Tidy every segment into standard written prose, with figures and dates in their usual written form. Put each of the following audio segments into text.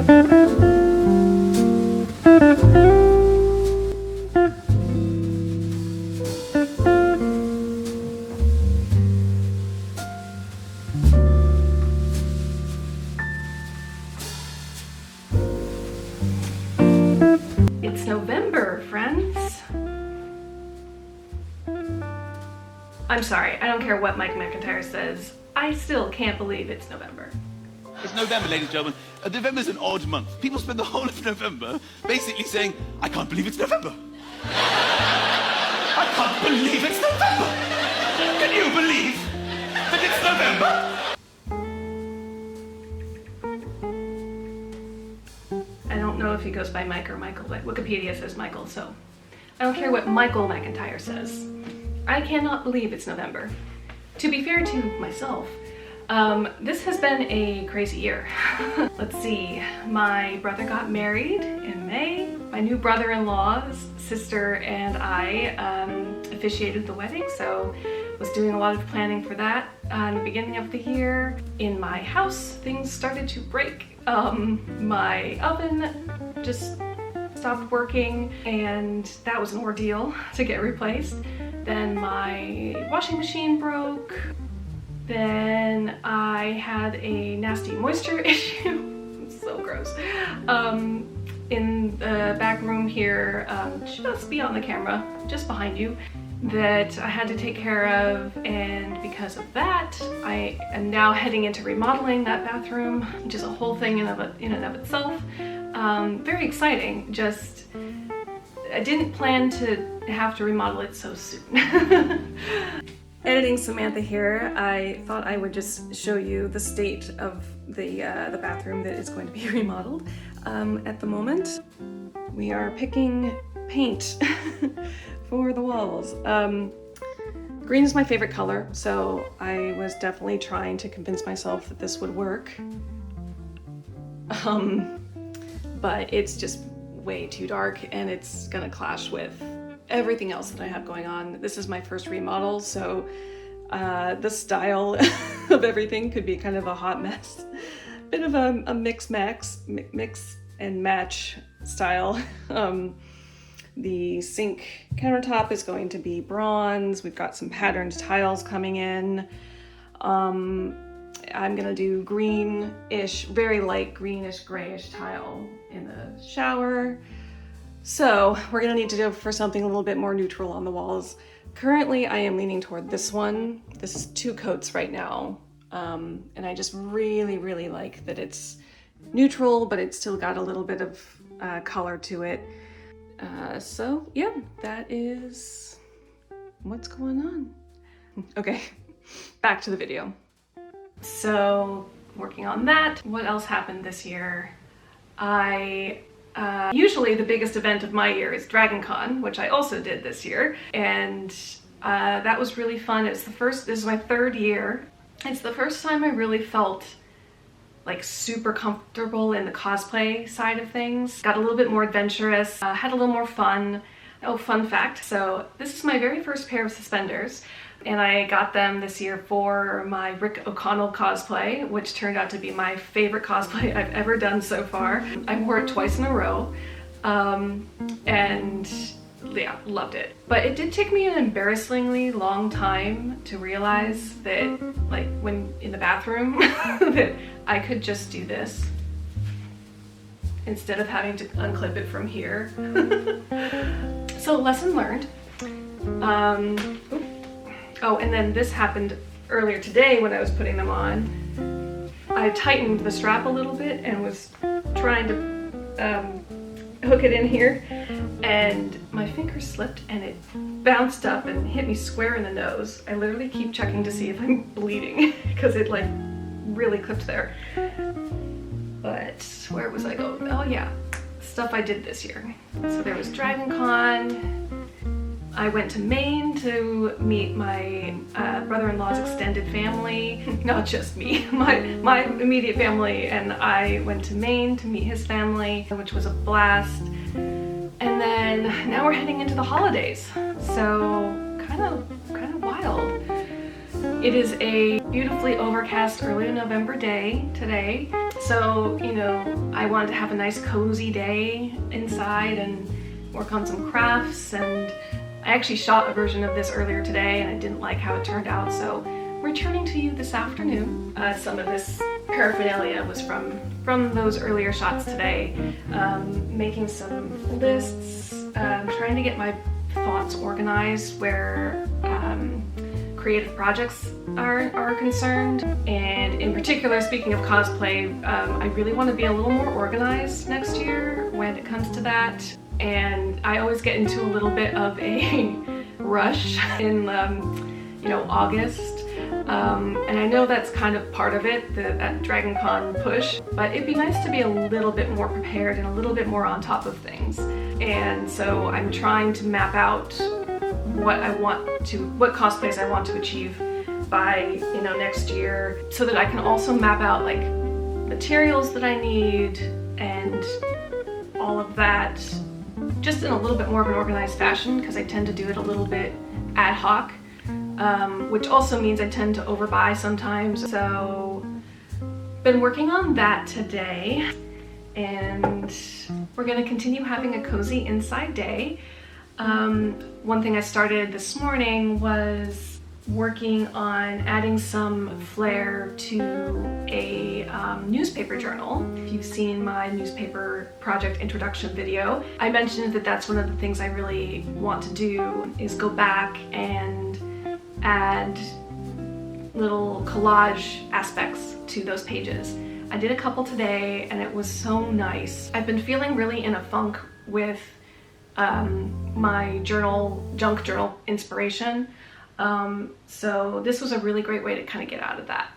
It's November, friends. I'm sorry, I don't care what Mike McIntyre says. I still can't believe it's November. It's November, ladies and gentlemen. November's an odd month. People spend the whole of November basically saying, I can't believe it's November. I can't believe it's November. Can you believe that it's November? I don't know if he goes by Mike or Michael, but Wikipedia says Michael, so I don't care what Michael McIntyre says. I cannot believe it's November. To be fair to myself, this has been a crazy year. Let's see, my brother got married in May. My new brother-in-law's sister and I officiated the wedding, so was doing a lot of planning for that. In the beginning of the year, in my house, things started to break. My oven just stopped working, and that was an ordeal to get replaced. Then my washing machine broke. Then I had a nasty moisture issue. It's so gross. In the back room here, just beyond the camera, just behind you, that I had to take care of, and because of that, I am now heading into remodeling that bathroom, which is a whole thing in and of itself. Very exciting, just I didn't plan to have to remodel it so soon. Editing Samantha here, I thought I would just show you the state of the bathroom that is going to be remodeled. At the moment, we are picking paint for the walls. Green is my favorite color, so I was definitely trying to convince myself that this would work. But it's just way too dark, and it's gonna clash with everything else that I have going on. This is my first remodel, so the style of everything could be kind of a hot mess. Bit of a mix and match style. The sink countertop is going to be bronze. We've got some patterned tiles coming in. I'm gonna do greenish, very light greenish grayish tile in the shower. So we're gonna need to go for something a little bit more neutral on the walls. Currently, I am leaning toward this one. This is 2 coats right now. And I just really, really like that it's neutral, but it's still got a little bit of color to it. So yeah, that is what's going on. Okay, back to the video. So working on that, what else happened this year? Usually the biggest event of my year is Dragon Con, which I also did this year, and that was really fun. This is my 3rd year. It's the first time I really felt like super comfortable in the cosplay side of things. Got a little bit more adventurous, had a little more fun. Oh, fun fact, so this is my very first pair of suspenders, and I got them this year for my Rick O'Connell cosplay, which turned out to be my favorite cosplay I've ever done so far. I wore it twice in a row, and yeah, loved it. But it did take me an embarrassingly long time to realize that, like, when in the bathroom, that I could just do this instead of having to unclip it from here. So lesson learned. Oh, and then this happened earlier today when I was putting them on. I tightened the strap a little bit and was trying to hook it in here, and my finger slipped and it bounced up and hit me square in the nose. I literally keep checking to see if I'm bleeding because it like really clipped there. But where was I going? Oh yeah, stuff I did this year. So there was Dragon Con. I went to Maine to meet my brother-in-law's extended family. Not just me, my immediate family, and I went to Maine to meet his family, which was a blast. And then now we're heading into the holidays, so kind of wild. It is a beautifully overcast early November day today, So, you know, I wanted to have a nice cozy day inside and work on some crafts, and I actually shot a version of this earlier today and I didn't like how it turned out, so returning to you this afternoon. Some of this paraphernalia was from those earlier shots today. Making some lists, trying to get my thoughts organized where creative projects are concerned. And in particular, speaking of cosplay, I really want to be a little more organized next year when it comes to that. And I always get into a little bit of a rush in you know, August. And I know that's kind of part of it, that Dragon Con push, but it'd be nice to be a little bit more prepared and a little bit more on top of things. And so I'm trying to map out what cosplays I want to achieve by, you know, next year, so that I can also map out like materials that I need and all of that, just in a little bit more of an organized fashion, because I tend to do it a little bit ad hoc. Which also means I tend to overbuy sometimes. So, been working on that today, and we're gonna continue having a cozy inside day. One thing I started this morning was working on adding some flair to a newspaper journal. If you've seen my newspaper project introduction video, I mentioned that that's one of the things I really want to do, is go back and add little collage aspects to those pages. I did a couple today and it was so nice. I've been feeling really in a funk with my junk journal inspiration. So this was a really great way to kind of get out of that.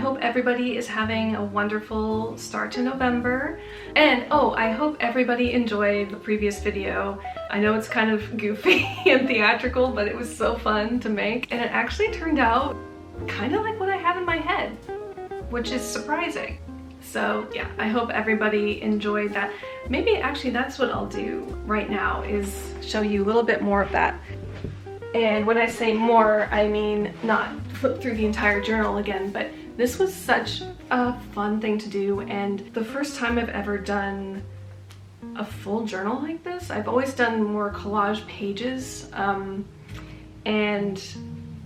hope everybody is having a wonderful start to November. And oh, I hope everybody enjoyed the previous video. I know it's kind of goofy and theatrical, but it was so fun to make. And it actually turned out kind of like what I had in my head, which is surprising. So yeah, I hope everybody enjoyed that. Maybe actually that's what I'll do right now, is show you a little bit more of that. And when I say more, I mean not flip through the entire journal again, but this was such a fun thing to do, and the first time I've ever done a full journal like this. I've always done more collage pages, and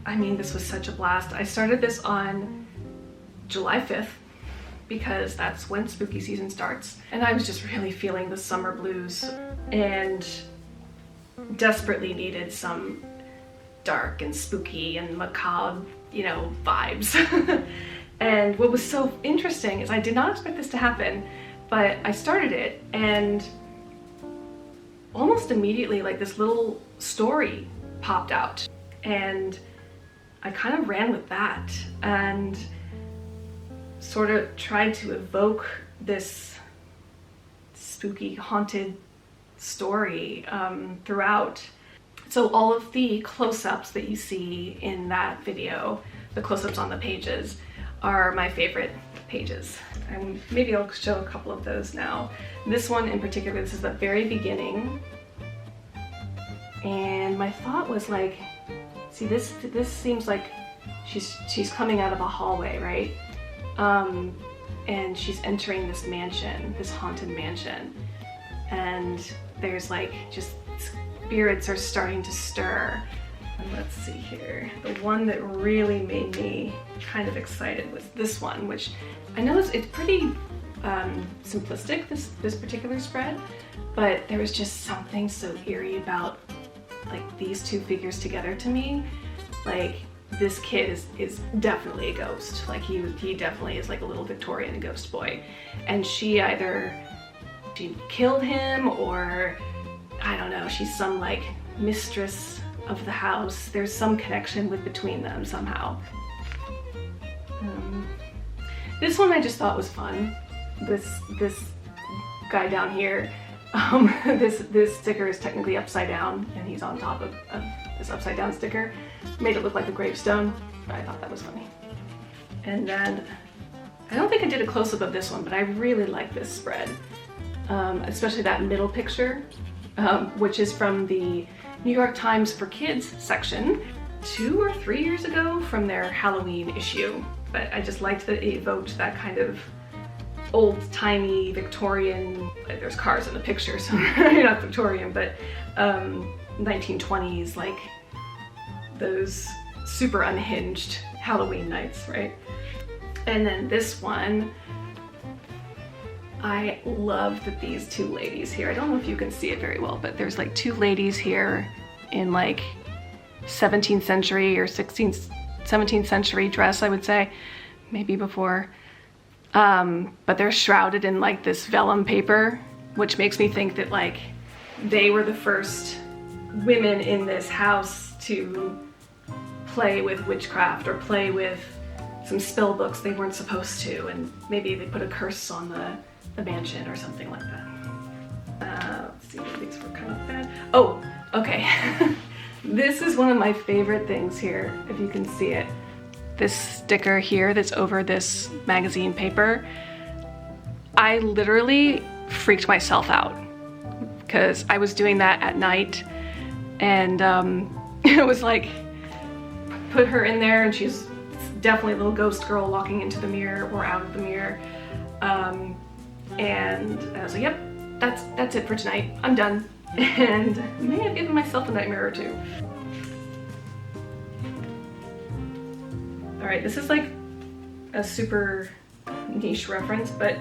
I mean, this was such a blast. I started this on July 5th, because that's when spooky season starts, and I was just really feeling the summer blues and desperately needed some dark and spooky and macabre, you know, vibes. And what was so interesting is I did not expect this to happen, but I started it, and almost immediately like this little story popped out, and I kind of ran with that and sort of tried to evoke this spooky, haunted story throughout. So all of the close-ups that you see in that video, the close-ups on the pages, are my favorite pages. And maybe I'll show a couple of those now. This one in particular, this is the very beginning. And my thought was like, see, this seems like she's coming out of a hallway, right? And she's entering this mansion, this haunted mansion. And there's like just spirits are starting to stir. And let's see here. The one that really made me kind of excited was this one, which I know it's pretty simplistic, this particular spread, but there was just something so eerie about like these two figures together to me. Like, this kid is definitely a ghost. Like he definitely is like a little Victorian ghost boy. And she killed him, or I don't know, she's some like mistress of the house. There's some connection between them somehow. This one I just thought was fun. This guy down here, this sticker is technically upside down, and he's on top of this upside down sticker. Made it look like a gravestone, but I thought that was funny. And then, I don't think I did a close-up of this one, but I really like this spread. Especially that middle picture, which is from the New York Times for Kids section 2 or 3 years ago from their Halloween issue. But I just liked that it evoked that kind of old-timey Victorian, like there's cars in the picture, so you're not Victorian, but 1920s, like those super unhinged Halloween nights, right? And then this one, I love that these two ladies here, I don't know if you can see it very well, but there's like two ladies here in like 17th century or 17th century dress, I would say, maybe before. But they're shrouded in like this vellum paper, which makes me think that like they were the first women in this house to play with witchcraft or play with some spell books they weren't supposed to, and maybe they put a curse on the mansion or something like that. Let's see, these were kind of bad. Oh, okay. This is one of my favorite things here, if you can see it. This sticker here that's over this magazine paper. I literally freaked myself out because I was doing that at night, and it was like, put her in there and she's definitely a little ghost girl walking into the mirror or out of the mirror. And I was like, yep, that's it for tonight. I'm done. And may have given myself a nightmare or two. All right, this is like a super niche reference, but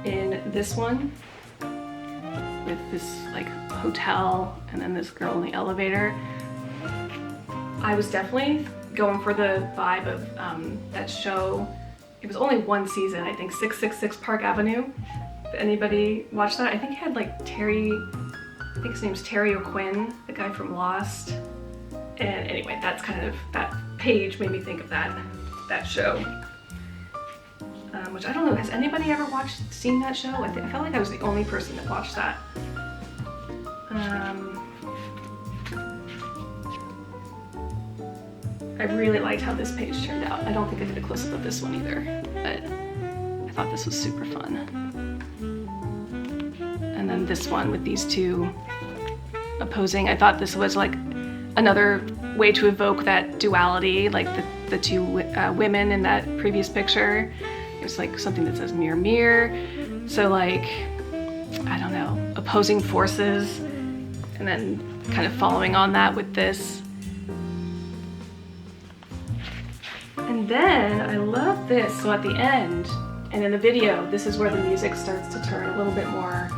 in this one, with this like hotel and then this girl in the elevator, I was definitely going for the vibe of that show. It was only one season, I think, 666 Park Avenue. Did anybody watch that? I think it had like Terry, I think his name's Terry O'Quinn, the guy from Lost. And anyway, that's kind of, that page made me think of that show. which I don't know, has anybody ever seen that show? I felt like I was the only person that watched that. I really liked how this page turned out. I don't think I did a close-up of this one either, but I thought this was super fun. And then this one with these two opposing, I thought this was like another way to evoke that duality, like the two women in that previous picture. There's like something that says mirror, mirror. So like, I don't know, opposing forces, and then kind of following on that with this. And then I love this. So at the end, and in the video, this is where the music starts to turn a little bit more,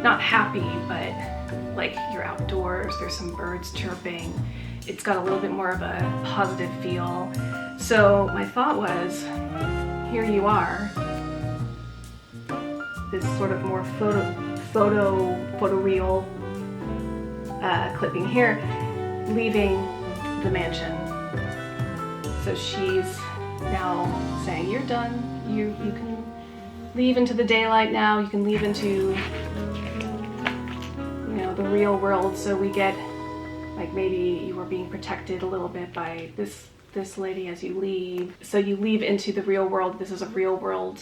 not happy, but like you're outdoors, there's some birds chirping. It's got a little bit more of a positive feel. So my thought was, here you are, this sort of more photoreal clipping here, leaving the mansion. So she's now saying, you're done, you can leave into the daylight now, you can leave into, you know, the real world. So we get, like, maybe you were being protected a little bit by this lady as you leave. So you leave into the real world. This is a real world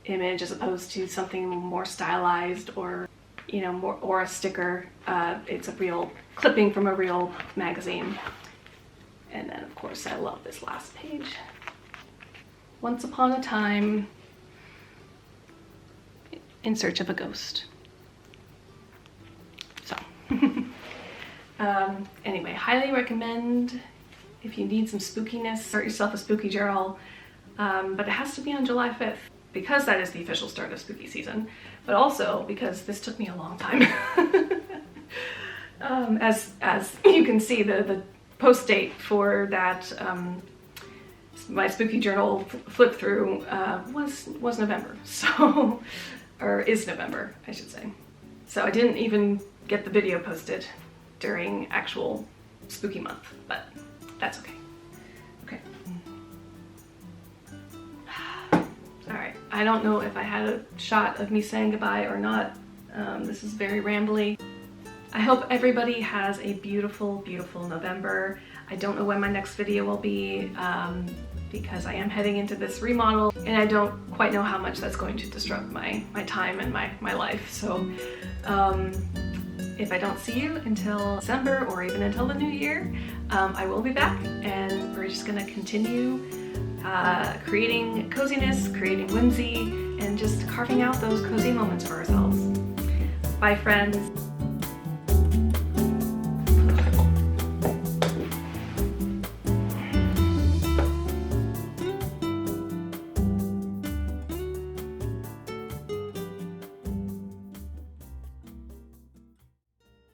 image as opposed to something more stylized or, you know, more, or a sticker. It's a real clipping from a real magazine. And then, of course, I love this last page. Once upon a time, in search of a ghost. So, anyway, highly recommend if you need some spookiness, start yourself a spooky journal, but it has to be on July 5th because that is the official start of spooky season, but also because this took me a long time. As you can see, the post date for that my spooky journal flip through was November, so, or is November, I should say. So I didn't even get the video posted during actual spooky month, but that's okay. Okay. All right, I don't know if I had a shot of me saying goodbye or not. This is very rambly. I hope everybody has a beautiful, beautiful November. I don't know when my next video will be because I am heading into this remodel and I don't quite know how much that's going to disrupt my time and my life. So if I don't see you until December or even until the new year, I will be back and we're just gonna continue creating coziness, creating whimsy, and just carving out those cozy moments for ourselves. Bye, friends.